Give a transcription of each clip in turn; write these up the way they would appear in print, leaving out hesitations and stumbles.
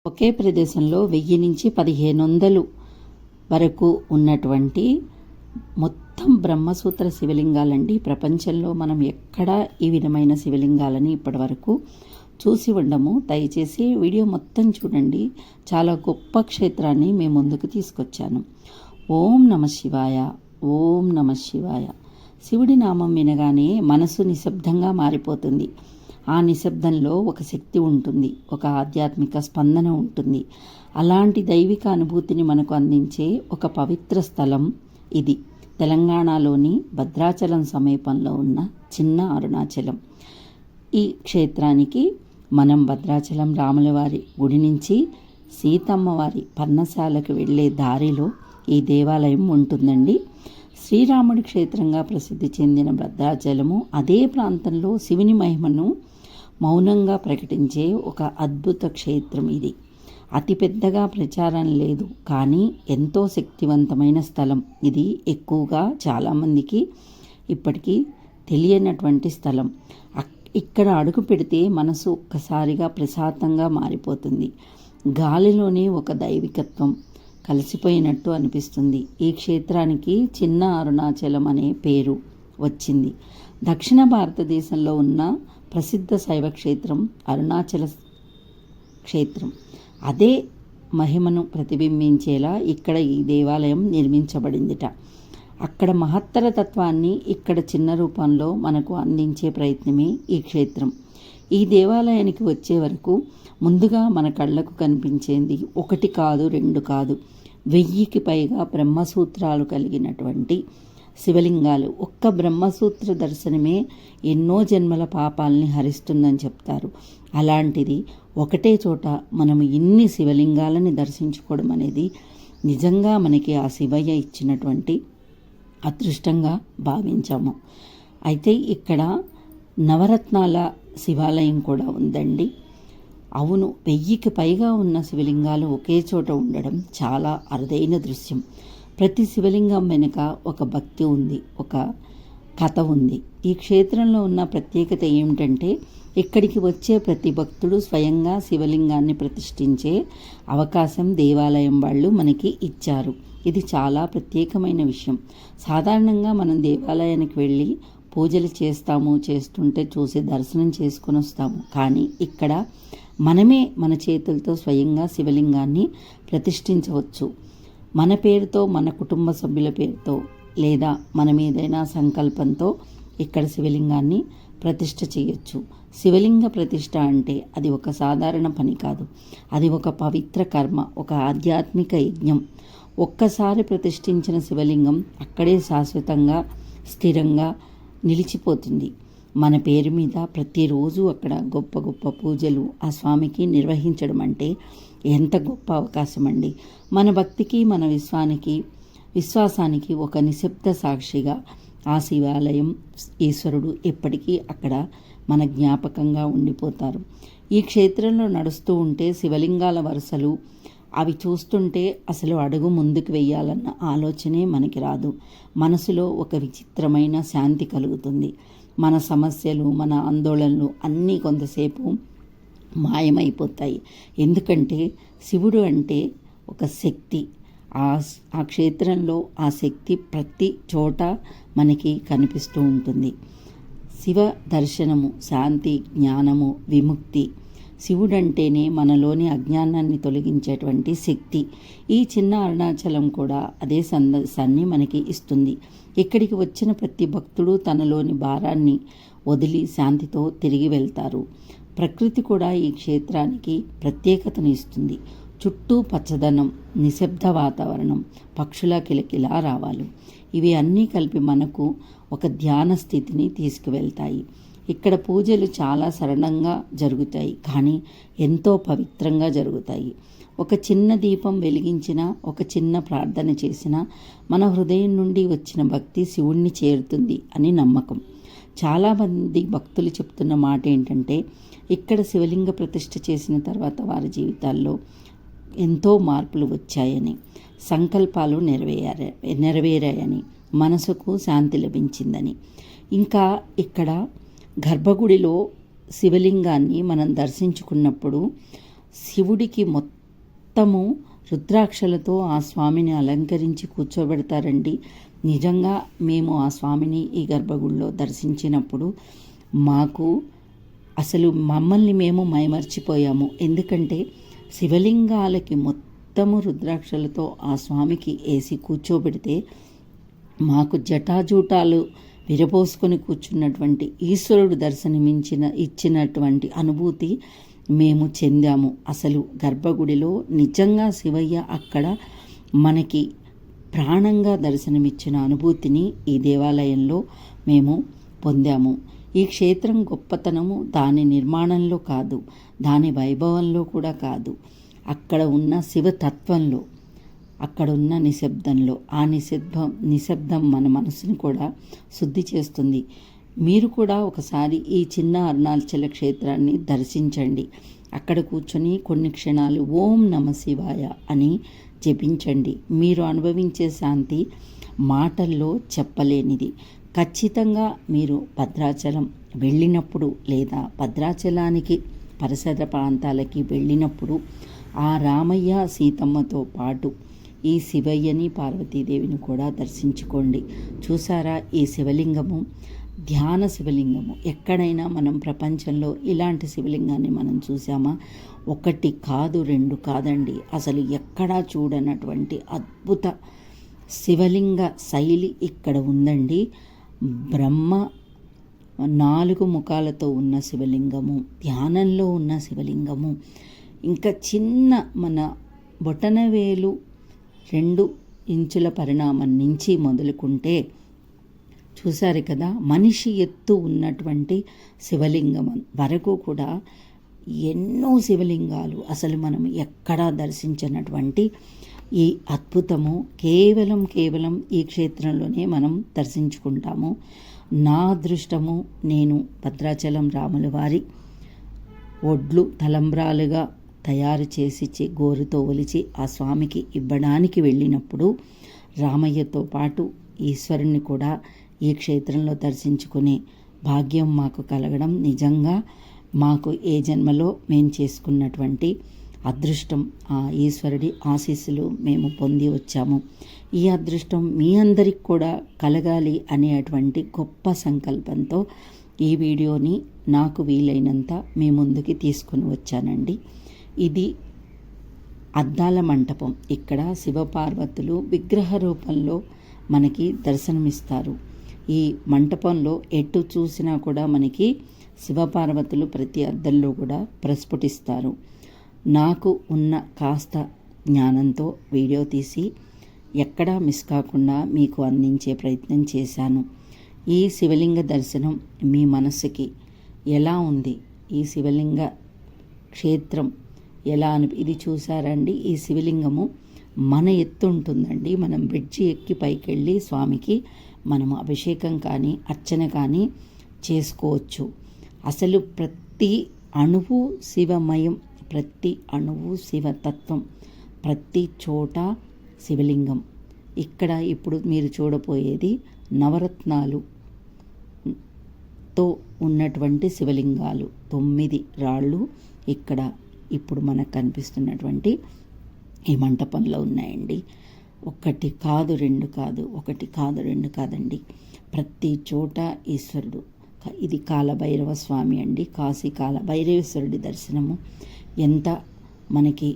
ఒకే ప్రదేశంలో 1000 నుంచి 1500 వరకు ఉన్నటువంటి మొత్తం బ్రహ్మసూత్ర శివలింగాలండి. ప్రపంచంలో మనం ఎక్కడా ఈ విధమైన శివలింగాలని ఇప్పటివరకు చూసి ఉండము. దయచేసి వీడియో మొత్తం చూడండి. చాలా గొప్ప క్షేత్రాన్ని మేము ముందుకు తీసుకొచ్చాను. ఓం నమ శివాయ, ఓం నమ శివాయ. శివుడి నామం వినగానే మనసు నిశ్శబ్దంగా మారిపోతుంది. ఆ నిశ్శబ్దంలో ఒక శక్తి ఉంటుంది, ఒక ఆధ్యాత్మిక స్పందన ఉంటుంది. అలాంటి దైవిక అనుభూతిని మనకు అందించే ఒక పవిత్ర స్థలం ఇది. తెలంగాణలోని భద్రాచలం సమీపంలో ఉన్న చిన్న అరుణాచలం. ఈ క్షేత్రానికి మనం భద్రాచలం రాములవారి గుడి నుంచి సీతమ్మవారి పర్ణశాలకు వెళ్ళే దారిలో ఈ దేవాలయం ఉంటుందండి. శ్రీరాముడి క్షేత్రంగా ప్రసిద్ధి చెందిన భద్రాచలము అదే ప్రాంతంలో శివుని మహిమను మౌనంగా ప్రకటించే ఒక అద్భుత క్షేత్రం ఇది. అతిపెద్దగా ప్రచారం లేదు, కానీ ఎంతో శక్తివంతమైన స్థలం ఇది. ఎక్కువగా చాలామందికి ఇప్పటికీ తెలియనటువంటి స్థలం. ఇక్కడ అడుగు పెడితే మనసు ఒక్కసారిగా ప్రశాంతంగా మారిపోతుంది. గాలిలోనే ఒక దైవికత్వం కలిసిపోయినట్టు అనిపిస్తుంది. ఈ క్షేత్రానికి చిన్న అరుణాచలం అనే పేరు వచ్చింది. దక్షిణ భారతదేశంలో ఉన్న ప్రసిద్ధ శైవ క్షేత్రం అరుణాచల క్షేత్రం. అదే మహిమను ప్రతిబింబించేలా ఇక్కడ ఈ దేవాలయం నిర్మించబడిందిట. అక్కడ మహత్తర తత్వాన్ని ఇక్కడ చిన్న రూపంలో మనకు అందించే ప్రయత్నమే ఈ క్షేత్రం. ఈ దేవాలయానికి వచ్చే వరకు ముందుగా మన కళ్ళకు కనిపించేది 1 కాదు 2 కాదు, 1000కి పైగా బ్రహ్మసూత్రాలు కలిగినటువంటి శివలింగాలు. ఒక్క బ్రహ్మసూత్ర దర్శనమే ఎన్నో జన్మల పాపాలని హరిస్తుందని చెప్తారు. అలాంటిది ఒకటే చోట మనం ఇన్ని శివలింగాలని దర్శించుకోవడం అనేది నిజంగా మనకి ఆ శివయ్య ఇచ్చినటువంటి అదృష్టంగా భావించాము. అయితే ఇక్కడ నవరత్నాల శివాలయం కూడా ఉందండి. అవును, 1000కి పైగా ఉన్న శివలింగాలు ఒకే చోట ఉండడం చాలా అరుదైన దృశ్యం. ప్రతి శివలింగం వెనుక ఒక భక్తి ఉంది, ఒక కథ ఉంది. ఈ క్షేత్రంలో ఉన్న ప్రత్యేకత ఏమిటంటే ఇక్కడికి వచ్చే ప్రతి భక్తుడు స్వయంగా శివలింగాన్ని ప్రతిష్ఠించే అవకాశం దేవాలయం వాళ్ళు మనకి ఇచ్చారు. ఇది చాలా ప్రత్యేకమైన విషయం. సాధారణంగా మనం దేవాలయానికి వెళ్ళి పూజలు చేస్తుంటే చూసి దర్శనం చేసుకొని వస్తాము. కానీ ఇక్కడ మనమే మన చేతులతో స్వయంగా శివలింగాన్ని ప్రతిష్ఠించవచ్చు. మన పేరుతో, మన కుటుంబ సభ్యుల పేరుతో, లేదా మనం ఏదైనా సంకల్పంతో ఇక్కడ శివలింగాన్ని ప్రతిష్ఠ చేయొచ్చు. శివలింగ ప్రతిష్ఠ అంటే అది ఒక సాధారణ పని కాదు. అది ఒక పవిత్ర కర్మ, ఒక ఆధ్యాత్మిక యజ్ఞం. ఒక్కసారి ప్రతిష్ఠించిన శివలింగం అక్కడే శాశ్వతంగా స్థిరంగా నిలిచిపోతుంది. మన పేరు మీద ప్రతిరోజు అక్కడ గొప్ప గొప్ప పూజలు ఆ స్వామికి నిర్వహించడం అంటే ఎంత గొప్ప అవకాశం అండి. మన భక్తికి, మన విశ్వాసానికి ఒక నిశ్శబ్ద సాక్షిగా ఆ శివాలయం ఈశ్వరుడు ఎప్పటికీ అక్కడ మన జ్ఞాపకంగా ఉండిపోతారు. ఈ క్షేత్రంలో నడుస్తూ ఉంటే శివలింగాల వరుసలు అవి చూస్తుంటే అసలు అడుగు ముందుకు వెయ్యాలన్న ఆలోచనే మనకి రాదు. మనసులో ఒక విచిత్రమైన శాంతి కలుగుతుంది. మన సమస్యలు, మన ఆందోళనలు అన్నీ కొంతసేపు మాయమైపోతాయి. ఎందుకంటే శివుడు అంటే ఒక శక్తి. ఆ క్షేత్రంలో ఆ శక్తి ప్రతి చోట మనకి కనిపిస్తూ ఉంటుంది. శివ దర్శనము, శాంతి, జ్ఞానము, విముక్తి. శివుడంటేనే మనలోని అజ్ఞానాన్ని తొలగించేటువంటి శక్తి. ఈ చిన్న అరుణాచలం కూడా అదే సందేశాన్ని మనకి ఇస్తుంది. ఇక్కడికి వచ్చిన ప్రతి భక్తుడు తనలోని భారాన్ని వదిలి శాంతితో తిరిగి వెళ్తారు. ప్రకృతి కూడా ఈ క్షేత్రానికి ప్రత్యేకతను ఇస్తుంది. చుట్టూ పచ్చదనం, నిశ్శబ్ద వాతావరణం, పక్షుల కిలకిలా రావాలు, ఇవి అన్నీ కలిపి మనకు ఒక ధ్యాన స్థితిని తీసుకువెళ్తాయి. ఇక్కడ పూజలు చాలా సరళంగా జరుగుతాయి, కానీ ఎంతో పవిత్రంగా జరుగుతాయి. ఒక చిన్న దీపం వెలిగించినా, ఒక చిన్న ప్రార్థన చేసినా మన హృదయం నుండి వచ్చిన భక్తి శివుణ్ణి చేరుతుంది అని నమ్మకం. చాలామంది భక్తులు చెప్తున్న మాట ఏంటంటే ఇక్కడ శివలింగ ప్రతిష్ఠ చేసిన తర్వాత వారి జీవితాల్లో ఎంతో మార్పులు వచ్చాయని, సంకల్పాలు నెరవేరాయని, మనసుకు శాంతి లభించిందని. ఇంకా ఇక్కడ గర్భగుడిలో శివలింగాన్ని మనం దర్శించుకున్నప్పుడు శివుడికి మొత్తము రుద్రాక్షలతో ఆ స్వామిని అలంకరించి కూర్చోబెడతారండి. నిజంగా మేము ఆ స్వామిని ఈ గర్భగుడిలో దర్శించినప్పుడు మాకు అసలు మమ్మల్ని మేము మైమర్చిపోయాము. ఎందుకంటే శివలింగాలకి మొత్తము రుద్రాక్షలతో ఆ స్వామికి వేసి కూర్చోబెడితే మాకు జటాజూటాలు విరపోసుకొని కూర్చున్నటువంటి ఈశ్వరుడు ఇచ్చినటువంటి అనుభూతి మేము చెందాము. అసలు గర్భగుడిలో నిజంగా శివయ్య అక్కడ మనకి ప్రాణంగా దర్శనమిచ్చిన అనుభూతిని ఈ దేవాలయంలో మేము పొందాము. ఈ క్షేత్రం గొప్పతనము దాని నిర్మాణంలో కాదు, దాని వైభవంలో కూడా కాదు, అక్కడ ఉన్న శివతత్వంలో, అక్కడ ఉన్న నిశ్శబ్దంలో. ఆ నిశ్శబ్దం మన మనసుని కూడా శుద్ధి చేస్తుంది. మీరు కూడా ఒకసారి ఈ చిన్న అరుణాచల క్షేత్రాన్ని దర్శించండి. అక్కడ కూర్చొని కొన్ని క్షణాలు ఓం నమ శివాయ అని జపించండి. మీరు అనుభవించే శాంతి మాటల్లో చెప్పలేనిది. ఖచ్చితంగా మీరు భద్రాచలం వెళ్ళినప్పుడు లేదా భద్రాచలానికి పరిసర ప్రాంతాలకి వెళ్ళినప్పుడు ఆ రామయ్య సీతమ్మతో పాటు ఈ శివయ్యని పార్వతీదేవిని కూడా దర్శించుకోండి. చూసారా, ఈ శివలింగము ధ్యాన శివలింగము. ఎక్కడైనా మనం ప్రపంచంలో ఇలాంటి శివలింగాన్ని మనం చూసామా? ఒకటి కాదు, రెండు కాదండి, అసలు ఎక్కడా చూడనటువంటి అద్భుత శివలింగ శైలి ఇక్కడ ఉందండి. బ్రహ్మ 4 ముఖాలతో ఉన్న శివలింగము, ధ్యానంలో ఉన్న శివలింగము, ఇంకా చిన్న మన బొటనవేలు 2 ఇంచుల పరిణామం నుంచి మొదలుకుంటే చూశారు కదా, మనిషి ఎత్తు ఉన్నటువంటి శివలింగం వరకు కూడా ఎన్నో శివలింగాలు. అసలు మనం ఎక్కడా దర్శించినటువంటి ఈ అద్భుతము కేవలం ఈ క్షేత్రంలోనే మనం దర్శించుకుంటాము. నా అదృష్టము, నేను భద్రాచలం రాముల వారి ఒడ్లు తలంబ్రాలుగా తయారు చేసి గోరుతో ఒలిచి ఆ స్వామికి ఇవ్వడానికి వెళ్ళినప్పుడు రామయ్యతో పాటు ఈశ్వరుణ్ణి కూడా ఈ క్షేత్రంలో దర్శించుకునే భాగ్యం మాకు కలగడం నిజంగా మాకు ఏ జన్మలో మేము చేసుకున్నటువంటి అదృష్టం. ఆ ఈశ్వరుడి ఆశీస్సులు మేము పొంది వచ్చాము. ఈ అదృష్టం మీ అందరికి కూడా కలగాలి అనేటువంటి గొప్ప సంకల్పంతో ఈ వీడియోని నాకు వీలైనంత మీ ముందుకి తీసుకుని వచ్చానండి. ఇది అద్దాల మంటపం. ఇక్కడ శివపార్వతులు విగ్రహ రూపంలో మనకి దర్శనమిస్తారు. ఈ మంటపంలో ఎటు చూసినా కూడా మనకి శివపార్వతులు ప్రతి అద్దంలో కూడా ప్రస్ఫుటిస్తారు. నాకు ఉన్న కాస్త జ్ఞానంతో వీడియో తీసి ఎక్కడా మిస్ కాకుండా మీకు అందించే ప్రయత్నం చేశాను. ఈ శివలింగ దర్శనం మీ మనస్సుకి ఎలా ఉంది? ఈ శివలింగ క్షేత్రం ఎలా ఇది చూసారండి? ఈ శివలింగము మన ఎత్తు ఉంటుందండి. మనం బ్రిడ్జి ఎక్కి పైకి వెళ్ళి స్వామికి మనము అభిషేకం కానీ అర్చన కానీ చేసుకోవచ్చు. అసలు ప్రతి అణువు శివమయం, ప్రతి అణువు శివతత్వం, ప్రతి చోట శివలింగం. ఇక్కడ ఇప్పుడు మీరు చూడబోయేది నవరత్నాలుతో ఉన్నటువంటి శివలింగాలు 9 రాళ్ళు ఇక్కడ ఇప్పుడు మనకు కనిపిస్తున్నటువంటి ఈ మంటపంలో ఉన్నాయండి. ఒకటి కాదు, రెండు కాదు, ఒకటి కాదు, రెండు కాదండి, ప్రతి చోట ఈశ్వరుడు. ఇది కాలభైరవ స్వామి అండి. కాశీ కాలభైరవేశ్వరుడి దర్శనము ఎంత మనకి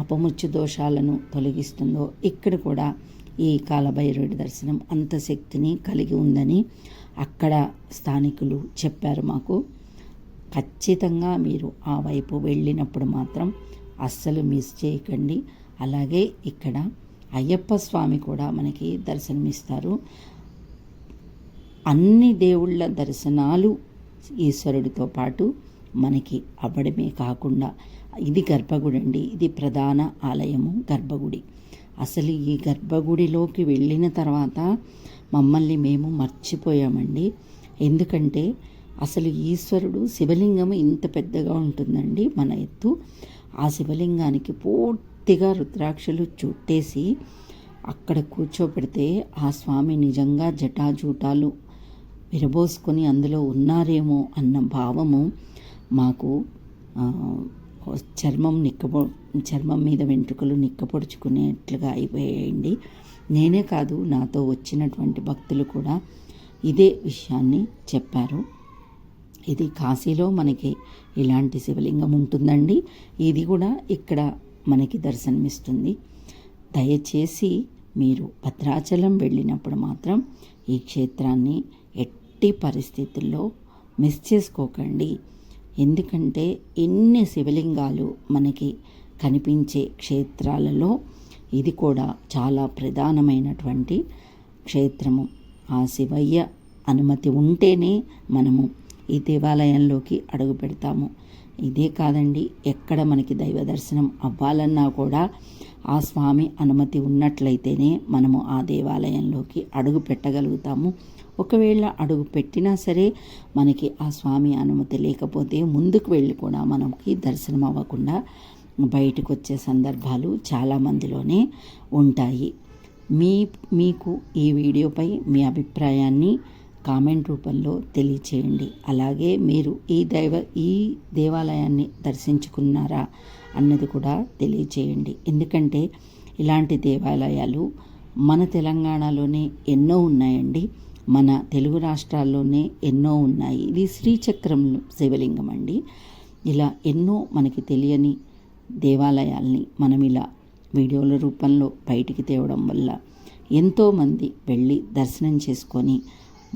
అపమృత్యు దోషాలను తొలగిస్తుందో, ఇక్కడ కూడా ఈ కాలభైరవుడి దర్శనం అంత శక్తిని కలిగి ఉందని అక్కడ స్థానికులు చెప్పారు మాకు. ఖచ్చితంగా మీరు ఆ వైపు వెళ్ళినప్పుడు మాత్రం అస్సలు మిస్ చేయకండి. అలాగే ఇక్కడ అయ్యప్ప స్వామి కూడా మనకి దర్శనమిస్తారు. అన్ని దేవుళ్ళ దర్శనాలు ఈశ్వరుడితో పాటు మనకి అవ్వడమే కాకుండా ఇది గర్భగుడి అండి. ఇది ప్రధాన ఆలయము గర్భగుడి. అసలు ఈ గర్భగుడిలోకి వెళ్ళిన తర్వాత మమ్మల్ని మేము మర్చిపోయామండి. ఎందుకంటే అసలు ఈశ్వరుడు శివలింగం ఇంత పెద్దగా ఉంటుందండి, మన ఎత్తు. ఆ శివలింగానికి పూర్తిగా రుద్రాక్షలు చుట్టేసి అక్కడ కూర్చోపెడితే ఆ స్వామి నిజంగా జటాజూటాలు విరబోసుకొని అందులో ఉన్నారేమో అన్న భావము మాకు చర్మం మీద వెంట్రుకలు నిక్కపొడుచుకునేట్లుగా అయిపోయాయండి. నేనే కాదు, నాతో వచ్చినటువంటి భక్తులు కూడా ఇదే విషయాన్ని చెప్పారు. ఇది కాశీలో మనకి ఇలాంటి శివలింగం ఉంటుందండి. ఇది కూడా ఇక్కడ మనకి దర్శనమిస్తుంది. దయచేసి మీరు భద్రాచలం వెళ్ళినప్పుడు మాత్రం ఈ క్షేత్రాన్ని ఎట్టి పరిస్థితుల్లో మిస్ చేసుకోకండి. ఎందుకంటే ఇన్ని శివలింగాలు మనకి కనిపించే క్షేత్రాలలో ఇది కూడా చాలా ప్రధానమైనటువంటి క్షేత్రము. ఆ శివయ్య అనుమతి ఉంటేనే మనము ఈ దేవాలయంలోకి అడుగు పెడతాము. ఇదే కాదండి, ఎక్కడ మనకి దైవ దర్శనం అవ్వాలన్నా కూడా ఆ స్వామి అనుమతి ఉన్నట్లయితేనే మనము ఆ దేవాలయంలోకి అడుగు పెట్టగలుగుతాము. ఒకవేళ అడుగు పెట్టినా సరే మనకి ఆ స్వామి అనుమతి లేకపోతే ముందుకు వెళ్ళి కూడా మనకి దర్శనం అవ్వకుండా బయటకు వచ్చే సందర్భాలు చాలామందిలోనే ఉంటాయి. మీకు ఈ వీడియోపై మీ అభిప్రాయాన్ని కామెంట్ రూపంలో తెలియచేయండి. అలాగే మీరు ఈ దేవాలయాన్ని దర్శించుకున్నారా అన్నది కూడా తెలియచేయండి. ఎందుకంటే ఇలాంటి దేవాలయాలు మన తెలంగాణలోనే ఎన్నో ఉన్నాయండి. మన తెలుగు రాష్ట్రాల్లోనే ఎన్నో ఉన్నాయి. ఇది శ్రీచక్రం శివలింగం అండి. ఇలా ఎన్నో మనకి తెలియని దేవాలయాల్ని మనం ఇలా వీడియోల రూపంలో బయటికి తేవడం వల్ల ఎంతోమంది వెళ్ళి దర్శనం చేసుకొని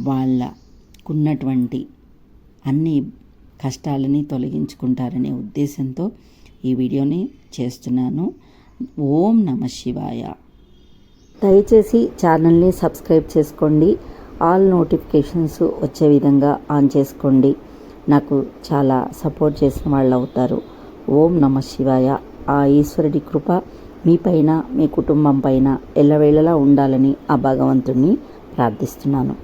వాళ్ళకున్నటువంటి అన్ని కష్టాలని తొలగించుకుంటారనే ఉద్దేశంతో ఈ వీడియోని చేస్తున్నాను. ఓం నమః శివాయ. దయచేసి ఛానల్ని సబ్స్క్రైబ్ చేసుకోండి. ఆల్ నోటిఫికేషన్స్ వచ్చే విధంగా ఆన్ చేసుకోండి. నాకు చాలా సపోర్ట్ చేసిన వాళ్ళు అవుతారు. ఓం నమః శివాయ. ఆ ఈశ్వరుడి కృప మీపైన, మీ కుటుంబం పైన ఎల్లవేళలా ఉండాలని ఆ భగవంతుణ్ణి ప్రార్థిస్తున్నాను.